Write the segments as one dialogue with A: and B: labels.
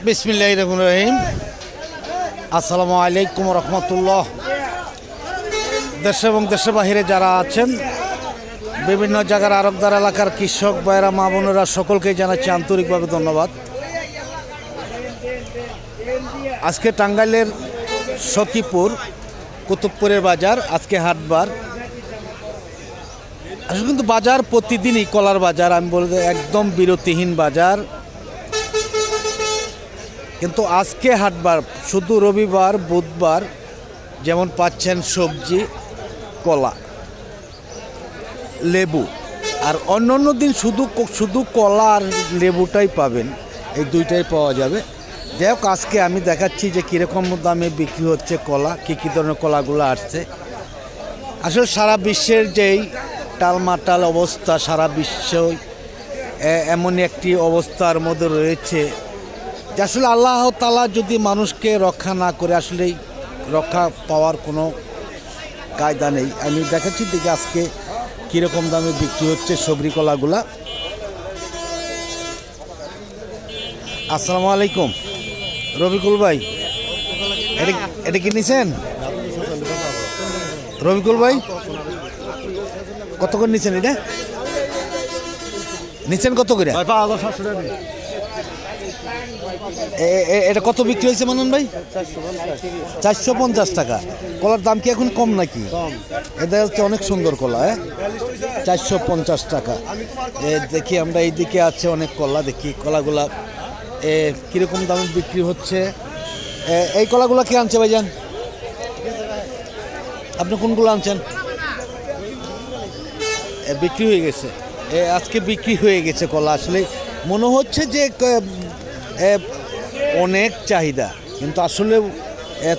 A: বিসমিল্লাহির রহমানির রহিম। আসসালামু আলাইকুম রহমতুল্লাহ। দেশে এবং দেশের বাহিরে যারা আছেন, বিভিন্ন জায়গার আরবদার এলাকার কৃষক ভাইরা, মা বোনেরা, সকলকেই জানাচ্ছি আন্তরিকভাবে ধন্যবাদ। আজকে টাঙ্গাইলের সখীপুর কুতুবপুরের বাজার, আজকে হাটবার। আসলে কিন্তু বাজার প্রতিদিনই কলার বাজার, আমি বলতে একদম বিরতিহীন বাজার। কিন্তু আজকে হাটবার, শুধু রবিবার বুধবার যেমন পাচ্ছেন সবজি, কলা, লেবু, আর অন্য দিন শুধু কলা আর লেবুটাই পাবেন, এই দুইটাই পাওয়া যাবে। যাই হোক, আজকে আমি দেখাচ্ছি যে কীরকম দামে বিক্রি হচ্ছে কলা, কী ধরনের কলাগুলো আসছে। আসলে সারা বিশ্বের যেই টালমাটাল অবস্থা, সারা বিশ্ব এমন একটি অবস্থার মধ্যে রয়েছে যে আসলে আল্লাহ তাআলা যদি মানুষকে রক্ষা না করে, আসলে রক্ষা পাওয়ার কোনো কায়দা নেই। আমি দেখাচ্ছি দেখি আজকে কীরকম দামে বিক্রি হচ্ছে সবজি কলাগুলা। আসসালামু আলাইকুম রবিকুল ভাই, এটা কি নিছেন? রবিকুল ভাই, কত করে নিছেন? এটা নিছেন কত করে? এটা কত বিক্রি হয়েছে মানন ভাই? 450 টাকা। কলার দাম কি এখন কম নাকি? এটা হচ্ছে অনেক সুন্দর কলা, 450 টাকা। দেখি আমরা এইদিকে আছে অনেক কলা, দেখি কলাগুলা কীরকম দামে বিক্রি হচ্ছে। এই কলাগুলা কে আনছে ভাইজান? আপনি কোনগুলো আনছেন? বিক্রি হয়ে গেছে, আজকে বিক্রি হয়ে গেছে কলা। আসলে মনে হচ্ছে যে অনেক চাহিদা, কিন্তু আসলে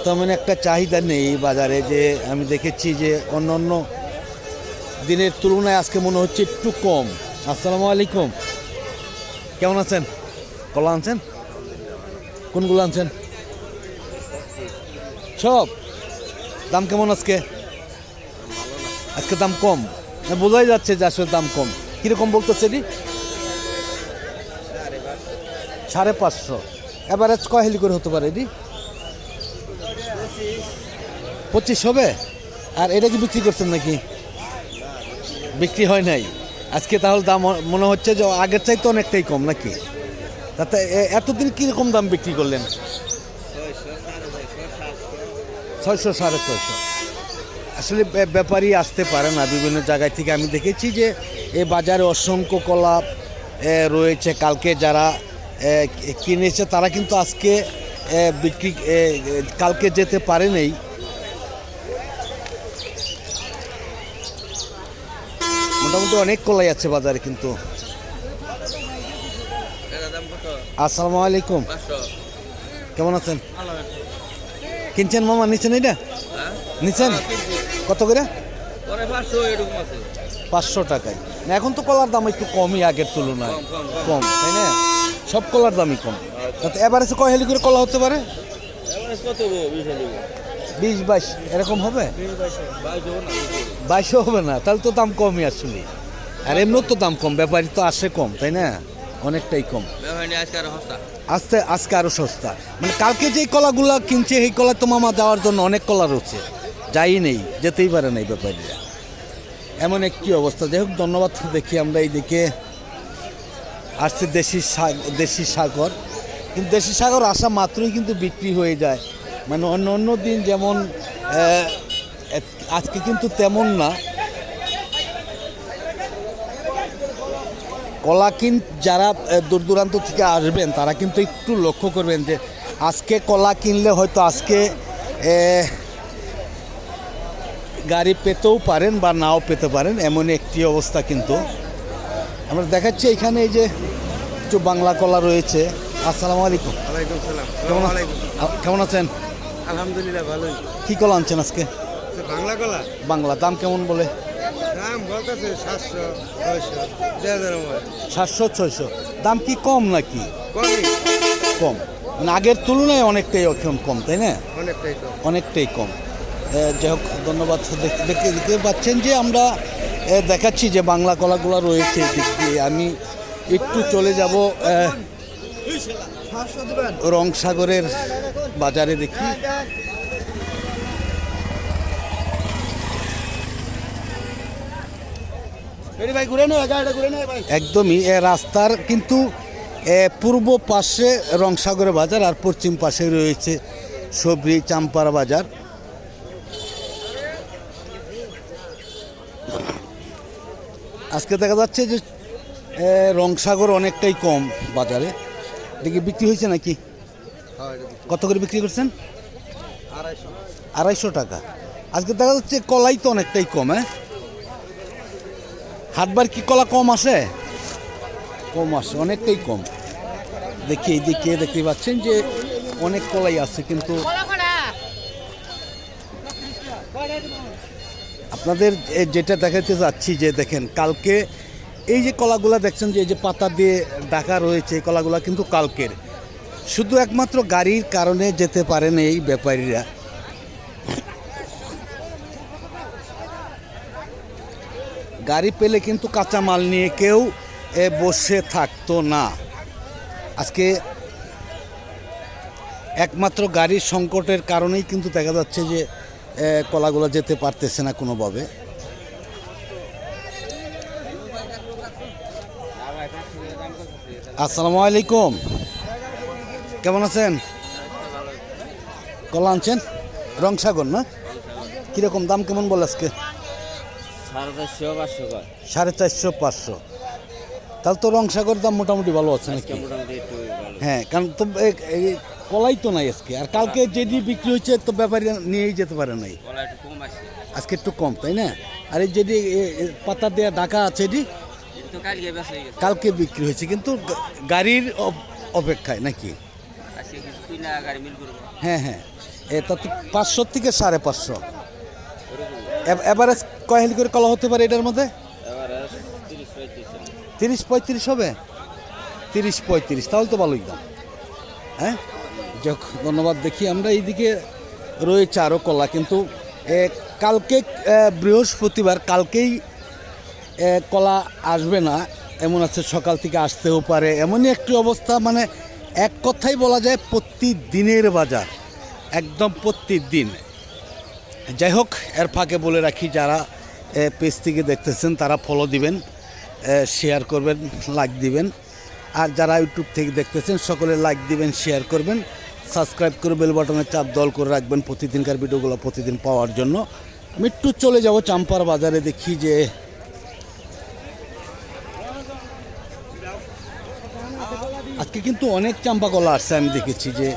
A: তেমন একটা চাহিদা নেই বাজারে। যে আমি দেখেছি যে অন্য দিনের তুলনায় আজকে মনে হচ্ছে একটু কম। আসসালামু আলাইকুম, কেমন আছেন? কলা আনছেন? কোনগুলো আনছেন? সব? দাম কেমন আজকে? আজকে দাম কম, বোঝাই যাচ্ছে যে আসলে দাম কম। কীরকম বলতেছে? 550। এভারেজ কয় হেলি করে হতে পারে? 25 হবে। আর এটা কি বিক্রি করছেন নাকি? বিক্রি হয় নাই আজকে, তাহলে দাম মনে হচ্ছে যে আগের চাইতে অনেকটাই কম নাকি? তাতে এতদিন কীরকম দাম বিক্রি করলেন? 600, 650। আসলে ব্যাপারী আসতে পারে না বিভিন্ন জায়গায় থেকে। আমি দেখেছি যে এই বাজারে অসংখ্য কলা রয়েছে। কালকে যারা কিনেছে তারা কিন্তু আজকে বিক্রি, কালকে যেতে পারে নাই। মোটামুটি অনেক কলাই আছে বাজারে কিন্তু। আসসালামু আলাইকুম, কেমন আছেন? কিনছেন মামা? নিচ্ছেন? এটা নিচ্ছেন কত করে? 500 টাকায়। না, এখন তো কলার দাম একটু কমই, আগের তুলনায় কম, তাই না? সব কলার দামই কম। তাতে এবারে কয় হেলি করে কলা হতে পারে? 20-22 এরকম হবে। 22 হবে না, তাহলে তো দাম কমই আসলে। আর এমনিও তো দাম কম, ব্যাপারী তো আসে কম, তাই না? অনেকটাই কম। আজকে আরো সস্তা। মানে কালকে যেই কলাগুলা কিনছে এই কলা তো মামা যাওয়ার জন্য অনেক কলা রয়েছে, যাই নেই, যেতেই পারে না এই ব্যাপারীরা। এমন একটি অবস্থা। যাই হোক, ধন্যবাদ। দেখি আমরা এইদিকে আসছে দেশি সাগর, কিন্তু দেশি সাগর আসা মাত্রই কিন্তু বিক্রি হয়ে যায়। মানে অন্য দিন যেমন, আজকে কিন্তু তেমন না। কলা যারা দূর দূরান্ত থেকে আসবেন তারা কিন্তু একটু লক্ষ্য করবেন যে আজকে কলা কিনলে হয়তো আজকে গাড়ি পেতেও পারেন বা নাও পেতে পারেন, এমন একটি অবস্থা। কিন্তু আমরা দেখাচ্ছি এখানে এই যে একটু বাংলা কলা রয়েছে। আসসালামু আলাইকুম।
B: ওয়ালাইকুম সালাম।
A: কেমন আছেন?
B: আলহামদুলিল্লাহ, ভালোই।
A: কী কলা আনছেন আজকে?
B: বাংলা কলা।
A: বাংলা দাম কেমন বলে?
B: দাম বলতেছে 700, 600,
A: 700, 600। দাম কি কম নাকি? কম, মানে আগের তুলনায় অনেকটাই এখন কম, তাই না? অনেকটাই কম। যাই হোক, ধন্যবাদ। দেখতে পাচ্ছেন যে আমরা দেখাচ্ছি যে বাংলা কলাগুলো রয়েছে দিক দিয়ে। আমি একটু চলে যাব রংসাগরের বাজারে দেখি। একদমই রাস্তার কিন্তু পূর্ব পাশে রংসাগরের বাজার আর পশ্চিম পাশে রয়েছে সবরি চাম্পার বাজার। আজকে দেখা যাচ্ছে যে রংসাগর অনেকটাই কম বাজারে। দেখি বিক্রি হয়েছে নাকি? কত করে বিক্রি করছেন? 250 টাকা। আজকে দেখা যাচ্ছে কলাই তো অনেকটাই কম। হাটবার কি কলা কম আসে? কম আসে, অনেকটাই কম। দেখি এইদিকে দেখতে পাচ্ছেন যে অনেক কলাই আছে, কিন্তু আপনাদের যেটা দেখাতে যাচ্ছি যে দেখেন কালকে এই যে কলাগুলা দেখছেন যে এই যে পাতা দিয়ে ঢাকা রয়েছে, এই কলাগুলা কিন্তু কালকের। শুধু একমাত্র গাড়ির কারণে যেতে পারেন এই ব্যাপারীরা। গাড়ি পেলে কিন্তু কাঁচা মাল নিয়ে কেউ বসে থাকতো না। আজকে একমাত্র গাড়ির সংকটের কারণেই কিন্তু দেখা যাচ্ছে যে কলাগুলো যেতে পারতেছে না কোনোভাবে। আসসালামু আলাইকুম, কেমন আছেন? কলা আনছেন রংসাগর না? কীরকম দাম কেমন বলে আজকে? 450-500। তাহলে তো রংসাগর দাম মোটামুটি ভালো আছে নাকি? হ্যাঁ, কারণ তো এই কলাই তো নাই আজকে। আর কালকে যেটি বিক্রি হয়েছে তো ব্যাপারী নিয়েই যেতে পারে নাই, আজকে একটু কম, তাই না? আর এই যেটি পাতা দেওয়া ঢাকা আছে এটি কালকে বিক্রি হয়েছে, কিন্তু গাড়ির অপেক্ষায় নাকি? হ্যাঁ হ্যাঁ, এটা তো 500 থেকে 550। এভারেজ কয় হেলি করে কলা হতে পারে এটার মধ্যে? 30-35 হবে। 30-35, তাহলে তো ভালোই দাম। হ্যাঁ, যাক, ধন্যবাদ। দেখি আমরা এইদিকে রয়েছে আরও কলা, কিন্তু কালকে বৃহস্পতিবার, কালকেই কলা আসবে না এমন আছে, সকাল থেকে আসতেও পারে, এমনই একটি অবস্থা। মানে এক কথাই বলা যায় প্রতিদিনের বাজার, একদম প্রতিদিন। যাই হোক, এর ফাঁকে বলে রাখি, যারা পেজ থেকে দেখতেছেন তারা ফলো দিবেন, শেয়ার করবেন, লাইক দিবেন। আর যারা ইউটিউব থেকে দেখতেছেন সকলে লাইক দিবেন, শেয়ার করবেন, সাবস্ক্রাইব করে বেল বাটনে চাপ দল করে রাখবেন প্রতিদিনকার ভিডিওগুলো প্রতিদিন পাওয়ার জন্য। আমি একটু চলে যাব চাম্পার বাজারে, দেখি যে আজকে কিন্তু অনেক চাম্পা কলা আসছে। আমি দেখেছি যে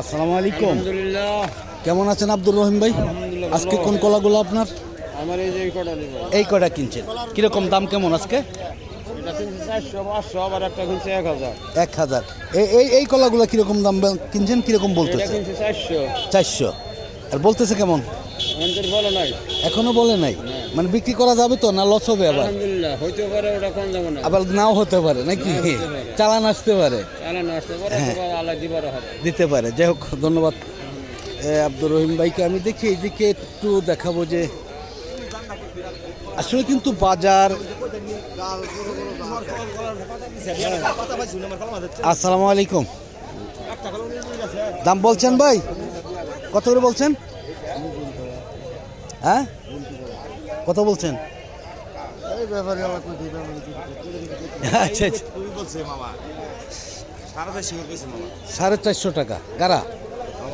A: আসসালামু আলাইকুম,
B: আলহামদুলিল্লাহ।
A: কেমন আছেন আব্দুর রহিম ভাই? আজকে কোন কলাগুলো আপনার?
B: আমার এই যে
A: এই কটা কিনছেন, কিরকম দাম কেমন আজকে?
B: এটা 400-500, আবার একটা কিনছে 1000।
A: 1000। এই কলাগুলো কিরকম দাম কিনছেন, কিরকম
B: এটা
A: বলতেছে?
B: কিনছে 400।
A: 400। আর বলতেছে কেমন?
B: আমাদের বলো নাই,
A: এখনো বলে নাই। মানে বিক্রি করা যাবে তো, না লস হবে? আবার
B: আলহামদুলিল্লাহ হইতে পারে, ওটা কম যাবে না,
A: আবার নাও হতে পারে নাকি? চালান আসতে পারে,
B: চালান আসতে পারে, আবার আল্লাহ দিবার হবে,
A: দিতে পারে। যাই হোক, ধন্যবাদ আব্দুর রহিম ভাইকে। আমি দেখি এইদিকে একটু দেখাবো যে আসলে কিন্তু বাজার। আসসালামু আলাইকুম, দাম বলছেন ভাই? কত করে বলছেন? হ্যাঁ, কত বলছেন? আচ্ছা আচ্ছা, 450 টাকা গাড়া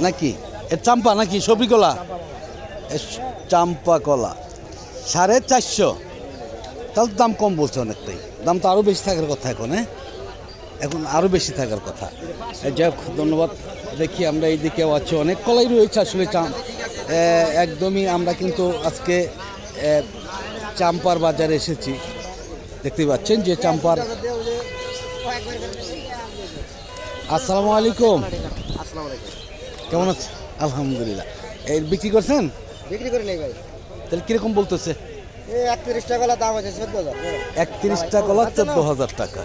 A: নাকি? এর চাম্পা নাকি সবরি কলা? চাম্পা কলা 450। তাহলে দাম কম বলছে অনেকটাই। দাম তো আরও বেশি থাকার কথা এখন। এখন আরও বেশি থাকার কথা। যাই হোক, ধন্যবাদ। দেখি আমরা এইদিকে আছে অনেক কলাই রয়েছে আসলে। একদমই আমরা কিন্তু আজকে চাম্পার বাজারে এসেছি। দেখতে পাচ্ছেন যে চাম্পার। আসসালামু আলাইকুম, কেমন আছে? আলহামদুলিল্লাহ। এই বিক্রি করছেন?
B: বিক্রি করে নেই ভাই।
A: তাহলে কিরকম বলতেছে?
B: 31 টাকা দাম আছে, 14,000।
A: 31 টাকা কলা 14,000 টাকা।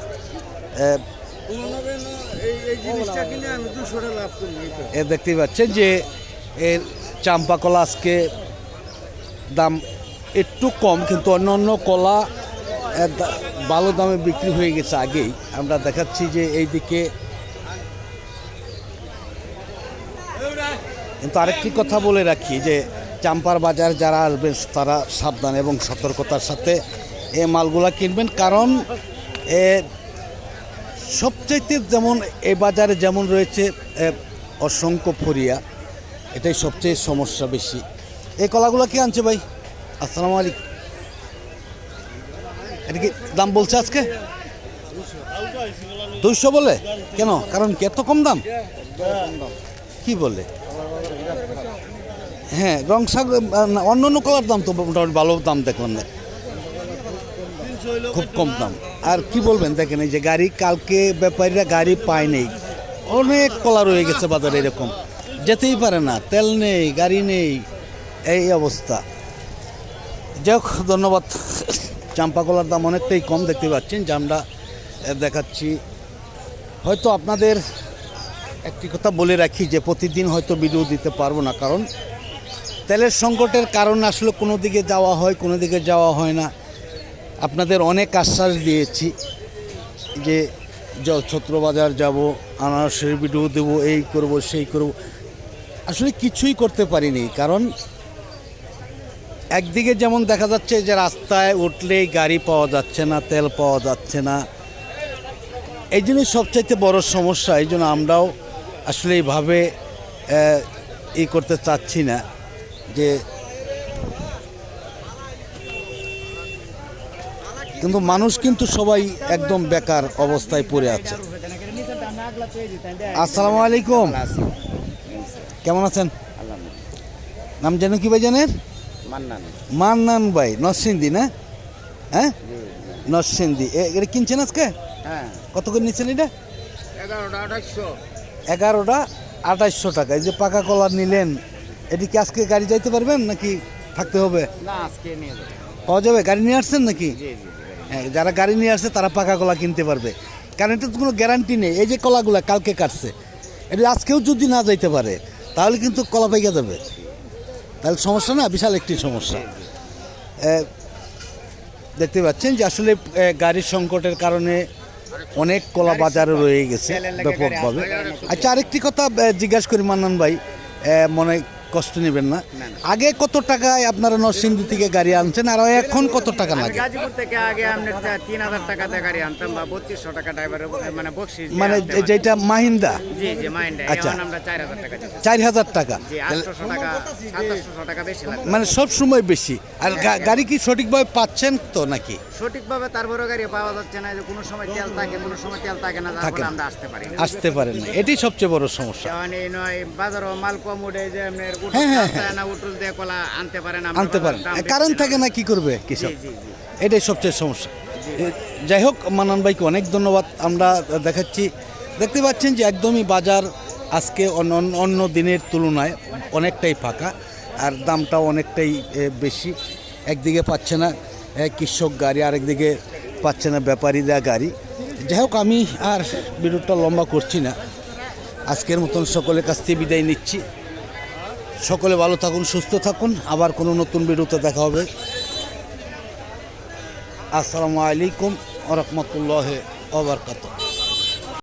A: দেখতেই পাচ্ছেন যে এর চাম্পা কলা আজকে দাম একটু কম, কিন্তু অন্য অন্য কলা ভালো দামে বিক্রি হয়ে গেছে আগেই। আমরা দেখাচ্ছি যে এই দিকে। কিন্তু আরেকটি কথা বলে রাখি যে চাম্পার বাজার যারা আসবেন তারা সাবধান এবং সতর্কতার সাথে এই মালগুলা কিনবেন, কারণ সবচাইতে যেমন এই বাজারে যেমন রয়েছে অসংখ্য ফরিয়া, এটাই সবচেয়ে সমস্যা বেশি। এই কলাগুলো কি আনছে ভাই? আসসালামু আলাইকুম। এটা কি দাম বলছে আজকে 200 বলে? কেন, কারণ কি এত কম দাম? কি বলে? হ্যাঁ, রং শাক অন্য অন্য কলার দাম তো মোটামুটি ভালো দাম দেখলাম না, খুব কম দাম। আর কি বলবেন, দেখেন এই যে গাড়ি, কালকে ব্যাপারীরা গাড়ি পায় নেই, অনেক কলা রয়ে গেছে বাজারে, এরকম যেতেই পারে না, তেল নেই, গাড়ি নেই, এই অবস্থা। যাই হোক, ধন্যবাদ। চাম্পা কলার দাম অনেকটাই কম দেখতে পাচ্ছেন, যে আমরা দেখাচ্ছি। হয়তো আপনাদের একটি কথা বলে রাখি যে প্রতিদিন হয়তো ভিডিও দিতে পারবো না, কারণ তেলের সংকটের কারণে আসলে কোনো দিকে যাওয়া হয়, কোনো দিকে যাওয়া হয় না। আপনাদের অনেক আশ্বাস দিয়েছি যে ছত্রবাজার যাব, আনারসের ভিডিও দেবো, এই করব সেই করব, আসলে কিছুই করতে পারিনি। কারণ একদিকে যেমন দেখা যাচ্ছে যে রাস্তায় উঠলেই গাড়ি পাওয়া যাচ্ছে না, তেল পাওয়া যাচ্ছে না, এই জন্যই সবচাইতে বড় সমস্যা। এই জন্য আমরাও আসলে এইভাবে করতে চাচ্ছি না, যে কিন্তু মানুষ কিন্তু সবাই একদম বেকার অবস্থায় পড়ে আছে। আসসালামু আলাইকুম, কেমন আছেন? নাম যেন কি ভাই জানেন? মান্নান ভাই, নরসিংদী না? হ্যাঁ, নরসিংদী। এটা কিনছেন আজকে?
B: হ্যাঁ।
A: কত করে নিচ্ছেন এটা?
B: 11টা
A: 2800 টাকা। এই যে পাকা কলা নিলেন, এটি কি আজকে গাড়ি যাইতে পারবেন নাকি থাকতে হবে?
B: না, আজকে নিয়ে যাবে।
A: পাওয়া যাবে? গাড়ি নিয়ে আসছেন নাকি?
B: জি জি।
A: হ্যাঁ, যারা গাড়ি নিয়ে আসছে তারা পাকা কলা কিনতে পারবে, কারণ এটা তো কোনো গ্যারান্টি নেই। এই যে কলাগুলা কালকে কাটছে, এটা আজকেও যদি না যাইতে পারে তাহলে কিন্তু কলা পাইকা যাবে, তাহলে সমস্যা না, বিশাল একটি সমস্যা। দেখতে পাচ্ছেন যে আসলে গাড়ির সংকটের কারণে অনেক কলা বাজারে রয়ে গেছে ব্যাপকভাবে। আচ্ছা, আরেকটি কথা জিজ্ঞাসা করি মান্নান ভাই, মনে কষ্ট নেবেন না, আগে কত টাকায় আপনারা নরসিংদী থেকে গাড়ি আনছেন আর এখন কত টাকা লাগে?
B: গাজীপুর থেকে আগে আমরা 3000 টাকাতে গাড়ি আনতাম, বা 3200 টাকা ড্রাইভারের মানে বকশিশ দিয়ে
A: মানে
B: আনতে হয়।
A: যেটা মাহিন্দা?
B: জি জি, মাইন্ডে।
A: আচ্ছা।
B: এখন আমরা 4000 টাকা দিচ্ছি।
A: 4000 টাকা,
B: জি, 800 টাকা 2700 টাকা বেশি লাগে।
A: মানে সব সময় বেশি। আর গাড়ি কি সঠিকভাবে পাচ্ছেন তো নাকি?
B: সঠিকভাবে তারপরে গাড়ি পাওয়া যাচ্ছে না, যে কোনো সময় তেল থাকে, কোনো সময় তেল থাকে না, যার
A: থাকে
B: ফলে
A: না।
B: আমরা আসতে পারি না।
A: আসতে পারেন না, এটাই সবচেয়ে বড় সমস্যা।
B: যেমন এই নয়, বাজারও মাল কম উঠে, যে আপনার
A: হ্যাঁ, হ্যাঁ,
B: না উঠুল দিয়ে কলা আনতে পারেন, আমরা
A: আনতে পারেন,
B: দাম বেশি
A: কারেন্ট
B: না।
A: থাকে না, কি করবে
B: জি
A: কৃষক?
B: জি জি।
A: এটাই সবচেয়ে সমস্যা। যাই হোক, মান্নান ভাইকে অনেক ধন্যবাদ। আমরা দেখাচ্ছি, দেখতে পাচ্ছেন যে একদমই বাজার আজকে অন্য দিনের তুলনায় অনেকটাই ফাঁকা, আর দামটাও অনেকটাই বেশি। একদিকে পাচ্ছে না কৃষক গাড়ি, আরেকদিকে পাচ্ছে না ব্যাপারীরা গাড়ি। যাই হোক, আমি আর ভিডিওটা লম্বা করছি না, আজকের মতন সকলের কাছ থেকে বিদায় নিচ্ছি। সকলে ভালো থাকুন, সুস্থ থাকুন, আবার কোনো নতুন ভিডিওতে দেখা হবে। আসসালামু আলাইকুম ওয়া রাহমাতুল্লাহি ওয়া বারাকাতুহু।